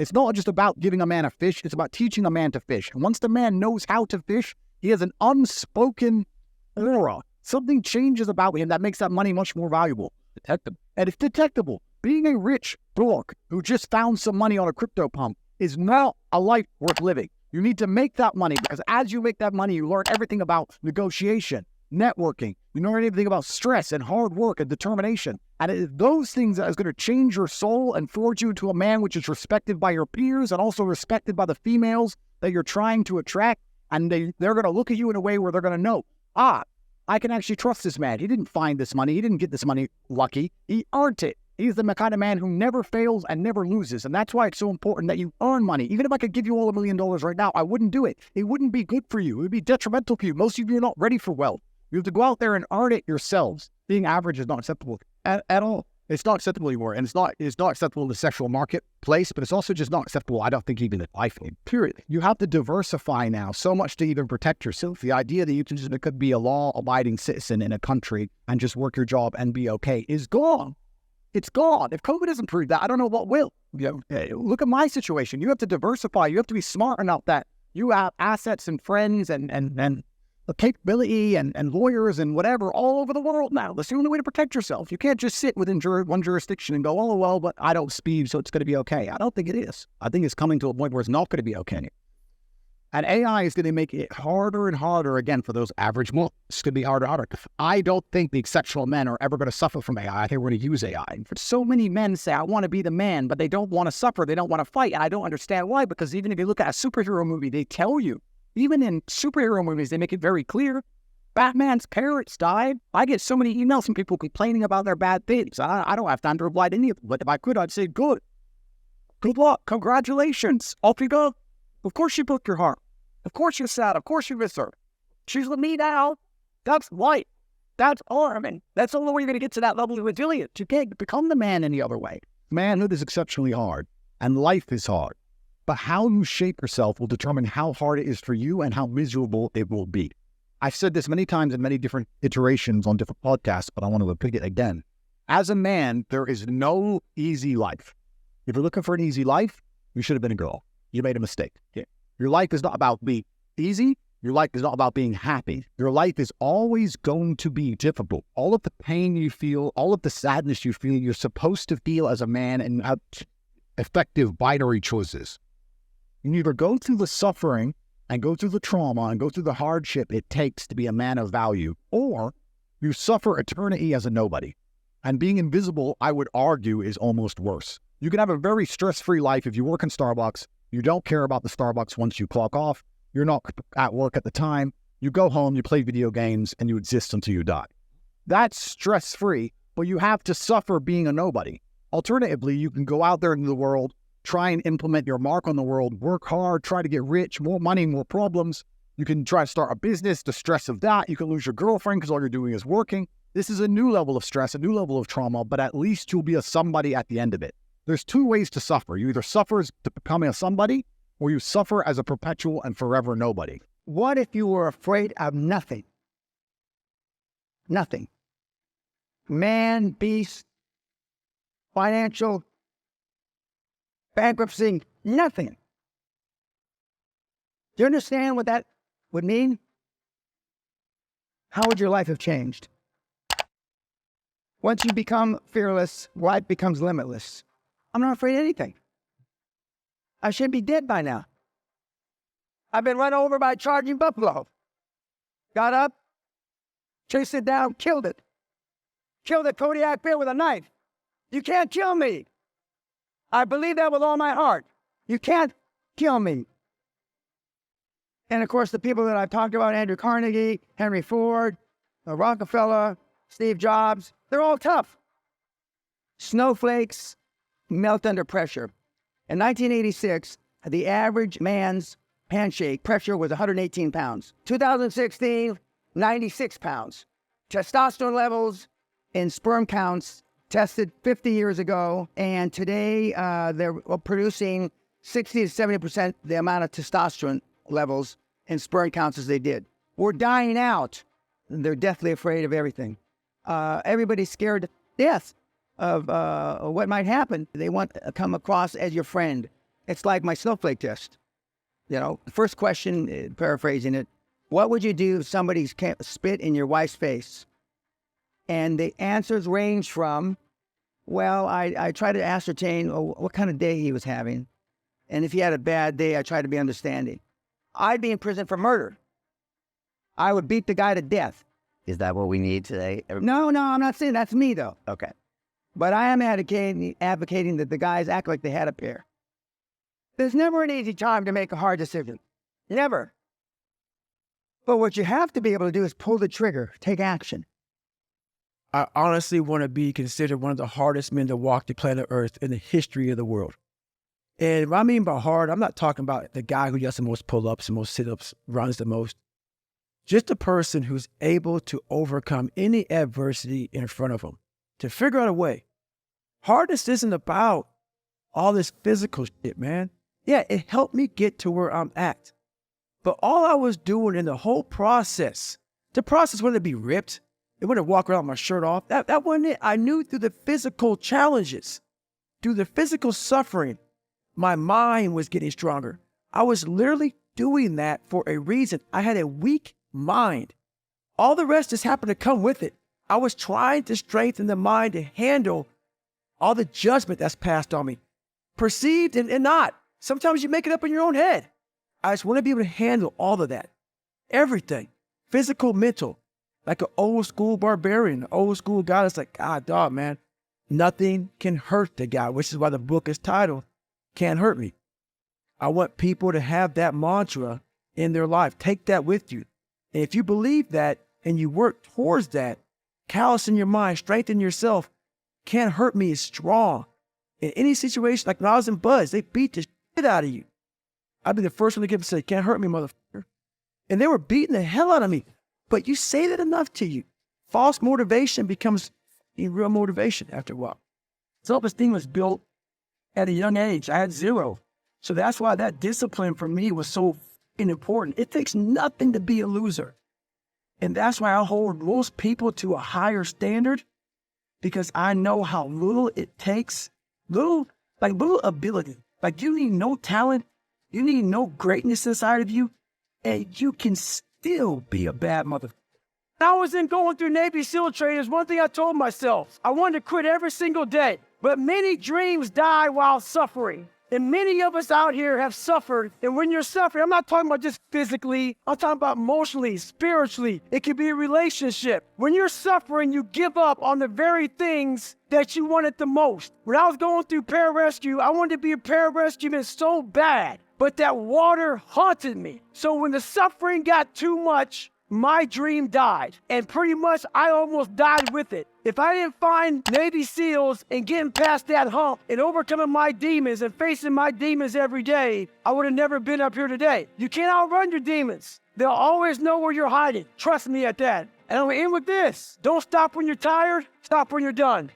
It's not just about giving a man a fish. It's about teaching a man to fish. And once the man knows how to fish, he has an unspoken aura. Something changes about him that makes that money much more valuable. Detectable. And it's detectable. Being a rich dork who just found some money on a crypto pump is not a life worth living. You need to make that money, because as you make that money, you learn everything about negotiation, networking. You learn everything about stress and hard work and determination. And it is those things that is going to change your soul and forge you into a man which is respected by your peers and also respected by the females that you're trying to attract. And they're going to look at you in a way where they're going to know, I can actually trust this man. He didn't find this money. He didn't get this money lucky. He earned it. He's the kind of man who never fails and never loses. And that's why it's so important that you earn money. Even if I could give you all $1 million right now, I wouldn't do it. It wouldn't be good for you. It would be detrimental to you. Most of you are not ready for wealth. You have to go out there and earn it yourselves. Being average is not acceptable at all. It's not acceptable anymore. And it's not acceptable in the sexual marketplace, but it's also just not acceptable, I don't think, even in life, period. You have to diversify now so much to even protect yourself. The idea that you can just be a law-abiding citizen in a country and just work your job and be okay is gone. It's gone. If COVID doesn't prove that, I don't know what will. Look at my situation. You have to diversify. You have to be smart enough that you have assets and friends and the capability and lawyers and whatever all over the world now. That's the only way to protect yourself. You can't just sit within one jurisdiction and go, oh, well, but I don't speed, so it's going to be okay. I don't think it is. I think it's coming to a point where it's not going to be okay. And AI is going to make it harder and harder again for those average men. It's going to be harder and harder. I don't think the exceptional men are ever going to suffer from AI. I think we're going to use AI. For so many men say, I want to be the man, but they don't want to suffer. They don't want to fight. And I don't understand why, because even if you look at a superhero movie, they tell you, even in superhero movies, they make it very clear. Batman's parents died. I get so many emails from people complaining about their bad things. I don't have time to reply to any of them. But if I could, I'd say, good luck. Congratulations. Off you go. Of course you broke your heart. Of course you're sad. Of course you miss her. She's with me now. That's light. That's arm. And that's the only way you're going to get to that level of resilience. You can't become the man any other way. Manhood is exceptionally hard, and life is hard. But how you shape yourself will determine how hard it is for you and how miserable it will be. I've said this many times in many different iterations on different podcasts, but I want to repeat it again. As a man, there is no easy life. If you're looking for an easy life, you should have been a girl. You made a mistake. Yeah. Your life is not about being easy. Your life is not about being happy. Your life is always going to be difficult. All of the pain you feel, all of the sadness you feel, you're supposed to feel as a man and have effective binary choices. You either go through the suffering and go through the trauma and go through the hardship it takes to be a man of value, or you suffer eternity as a nobody. And being invisible, I would argue, is almost worse. You can have a very stress-free life if you work in Starbucks. You don't care about the Starbucks once you clock off. You're not at work at the time. You go home, you play video games, and you exist until you die. That's stress-free, but you have to suffer being a nobody. Alternatively, you can go out there into the world, try and implement your mark on the world, work hard, try to get rich, more money, more problems. You can try to start a business, the stress of that. You can lose your girlfriend because all you're doing is working. This is a new level of stress, a new level of trauma, but at least you'll be a somebody at the end of it. There's two ways to suffer. You either suffer as to becoming a somebody, or you suffer as a perpetual and forever nobody. What if you were afraid of nothing? Nothing. Man, beast, financial, bankruptcy, nothing. Do you understand what that would mean? How would your life have changed? Once you become fearless, life becomes limitless. I'm not afraid of anything. I should be dead by now. I've been run over by a charging buffalo. Got up, chased it down, killed it. Killed a Kodiak bear with a knife. You can't kill me. I believe that with all my heart. You can't kill me. And of course, the people that I've talked about, Andrew Carnegie, Henry Ford, Rockefeller, Steve Jobs, they're all tough. Snowflakes melt under pressure. In 1986, the average man's handshake pressure was 118 pounds. 2016, 96 pounds. Testosterone levels in sperm counts tested 50 years ago, and today they're producing 60 to 70% the amount of testosterone levels in sperm counts as they did. We're dying out. They're deathly afraid of everything. Everybody's scared to death of what might happen. They want to come across as your friend. It's like my snowflake test. You know, the first question, paraphrasing it, what would you do if somebody spit in your wife's face? And the answers range from, well, I try to ascertain what kind of day he was having. And if he had a bad day, I try to be understanding. I'd be in prison for murder. I would beat the guy to death. Is that what we need today? No, I'm not saying that's me, though. Okay. But I am advocating that the guys act like they had a pair. There's never an easy time to make a hard decision. Never. But what you have to be able to do is pull the trigger, take action. I honestly want to be considered one of the hardest men to walk the planet Earth in the history of the world. And what I mean by hard, I'm not talking about the guy who does the most pull-ups, the most sit-ups, runs the most. Just a person who's able to overcome any adversity in front of him, to figure out a way. Hardness isn't about all this physical shit, man. Yeah, it helped me get to where I'm at. But all I was doing in the whole process, the process wasn't to be ripped. It wasn't to walk around with my shirt off. That wasn't it. I knew through the physical challenges, through the physical suffering, my mind was getting stronger. I was literally doing that for a reason. I had a weak mind. All the rest just happened to come with it. I was trying to strengthen the mind to handle all the judgment that's passed on me, perceived and not. Sometimes you make it up in your own head. I just want to be able to handle all of that. Everything. Physical, mental. Like an old school barbarian, an old school guy that's like, God, dog, man, nothing can hurt the guy, which is why the book is titled, Can't Hurt Me. I want people to have that mantra in their life. Take that with you. And if you believe that and you work towards that, callous in your mind, strengthen yourself, Can't Hurt Me is strong. In any situation, like when I was in Buzz, they beat the shit out of you. I'd be the first one to give and say, can't hurt me, motherfucker. And they were beating the hell out of me. But you say that enough to you. False motivation becomes real motivation after a while. Self-esteem was built at a young age. I had 0. So that's why that discipline for me was so important. It takes nothing to be a loser. And that's why I hold most people to a higher standard, because I know how little it takes, little ability. Like you need no talent, you need no greatness inside of you, and you can still be a bad motherfucker. I was going through Navy SEAL training. There's one thing I told myself. I wanted to quit every single day. But many dreams die while suffering. And many of us out here have suffered. And when you're suffering, I'm not talking about just physically. I'm talking about emotionally, spiritually. It could be a relationship. When you're suffering, you give up on the very things that you wanted the most. When I was going through pararescue, I wanted to be a pararescueman so bad. But that water haunted me. So when the suffering got too much, my dream died. And pretty much I almost died with it. If I didn't find Navy SEALs and getting past that hump and overcoming my demons and facing my demons every day, I would have never been up here today. You can't outrun your demons. They'll always know where you're hiding. Trust me at that. And I'm going to end with this. Don't stop when you're tired. Stop when you're done.